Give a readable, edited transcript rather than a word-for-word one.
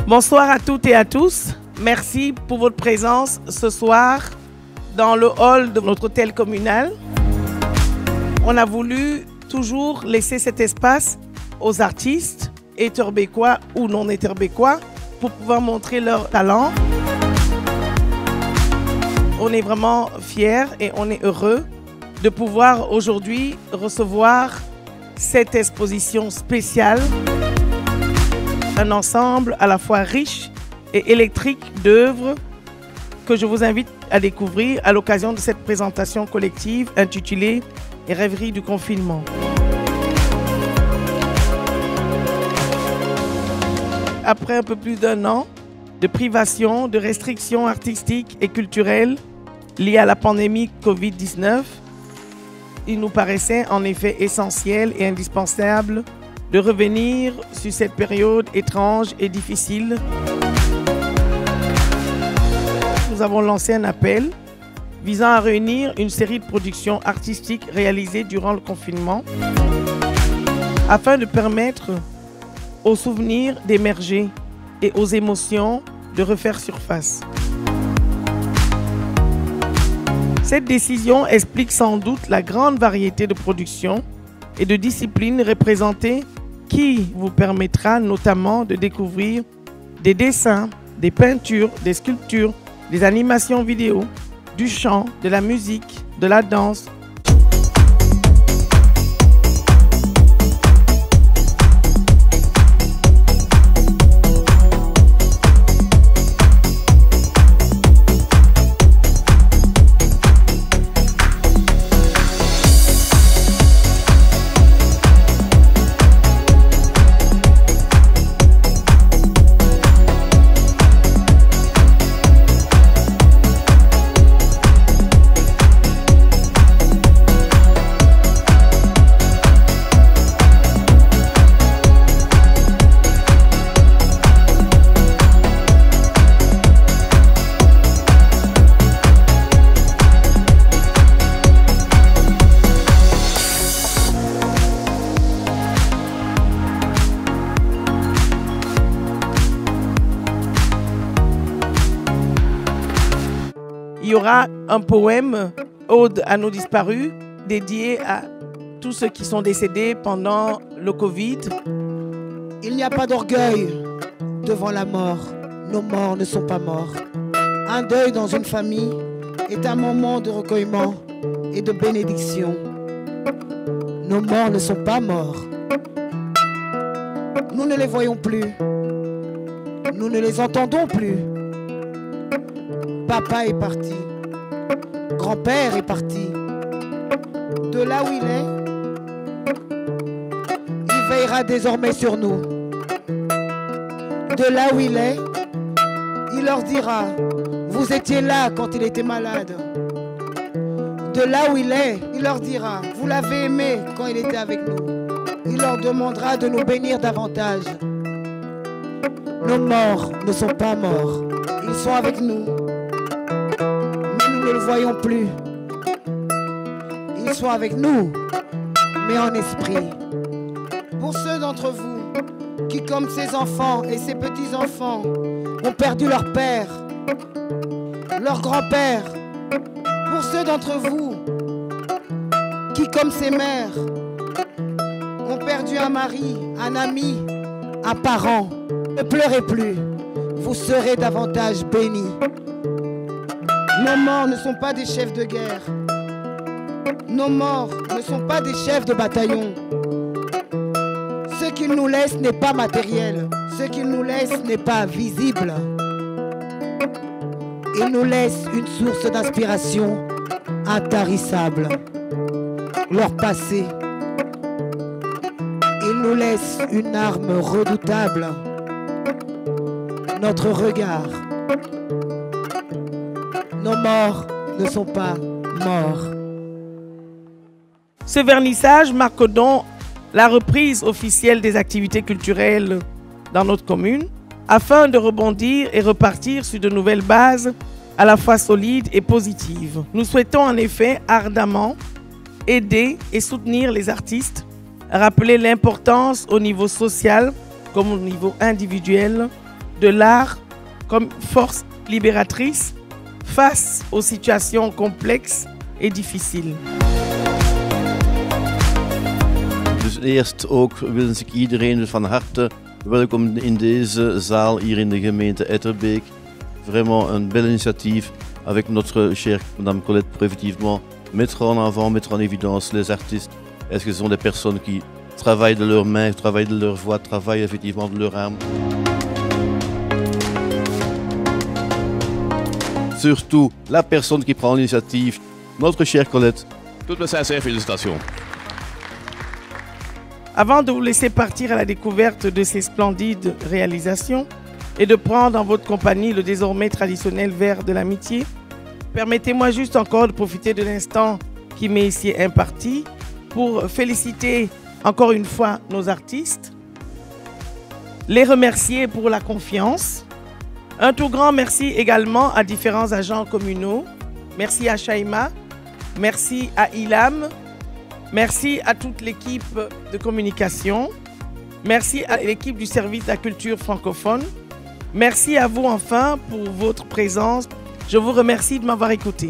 Bonsoir à toutes et à tous. Merci pour votre présence ce soir dans le hall de notre hôtel communal. On a voulu toujours laisser cet espace aux artistes, éterbécois ou non éterbécois, pour pouvoir montrer leur talent. On est vraiment fiers et on est heureux de pouvoir aujourd'hui recevoir cette exposition spéciale. Un ensemble à la fois riche et électrique d'œuvres que je vous invite à découvrir à l'occasion de cette présentation collective intitulée « Les rêveries du confinement ». Après un peu plus d'un an de privation, de restrictions artistiques et culturelles liées à la pandémie Covid-19, il nous paraissait en effet essentiel et indispensable de revenir sur cette période étrange et difficile. Nous avons lancé un appel visant à réunir une série de productions artistiques réalisées durant le confinement afin de permettre aux souvenirs d'émerger et aux émotions de refaire surface. Cette décision explique sans doute la grande variété de productions et de disciplines représentées qui vous permettra notamment de découvrir des dessins, des peintures, des sculptures, des animations vidéo, du chant, de la musique, de la danse. Il y aura un poème, Ode à nos disparus, dédié à tous ceux qui sont décédés pendant le Covid. Il n'y a pas d'orgueil devant la mort. Nos morts ne sont pas morts. Un deuil dans une famille est un moment de recueillement et de bénédiction. Nos morts ne sont pas morts. Nous ne les voyons plus. Nous ne les entendons plus. Papa est parti, grand-père est parti. De là où il est, il veillera désormais sur nous. De là où il est, il leur dira, vous étiez là quand il était malade. De là où il est, il leur dira, vous l'avez aimé quand il était avec nous. Il leur demandera de nous bénir davantage. Nos morts ne sont pas morts, ils sont avec nous. Nous ne le voyons plus. Ils sont avec nous, mais en esprit. Pour ceux d'entre vous qui, comme ces enfants et ces petits-enfants, ont perdu leur père, leur grand-père. Pour ceux d'entre vous qui, comme ces mères, ont perdu un mari, un ami, un parent. Ne pleurez plus, vous serez davantage bénis. Nos morts ne sont pas des chefs de guerre. Nos morts ne sont pas des chefs de bataillon. Ce qu'ils nous laissent n'est pas matériel. Ce qu'ils nous laissent n'est pas visible. Ils nous laissent une source d'inspiration intarissable. Leur passé. Ils nous laissent une arme redoutable. Notre regard. Nos morts ne sont pas morts. Ce vernissage marque donc la reprise officielle des activités culturelles dans notre commune afin de rebondir et repartir sur de nouvelles bases à la fois solides et positives. Nous souhaitons en effet ardemment aider et soutenir les artistes, rappeler l'importance au niveau social comme au niveau individuel de l'art comme force libératrice face aux situations complexes et difficiles. Dus eerst ook wil ik iedereen van harte welkom in deze zaal hier in de gemeente Etterbeek. Vraiment un bel initiative avec notre chère Madame Colette Prévitivement, mettre en avant, mettre en évidence les artistes. Est-ce que ce sont des personnes qui travaillent de leurs mains, travaillent de leur voix, travaillent effectivement de leur âme. Surtout la personne qui prend l'initiative, notre chère Colette. Toutes mes sincères félicitations. Avant de vous laisser partir à la découverte de ces splendides réalisations et de prendre en votre compagnie le désormais traditionnel verre de l'amitié, permettez-moi juste encore de profiter de l'instant qui m'est ici imparti pour féliciter encore une fois nos artistes, les remercier pour la confiance. Un tout grand merci également à différents agents communaux. Merci à Shaima, merci à Ilam, merci à toute l'équipe de communication, merci à l'équipe du service de la culture francophone. Merci à vous enfin pour votre présence. Je vous remercie de m'avoir écouté.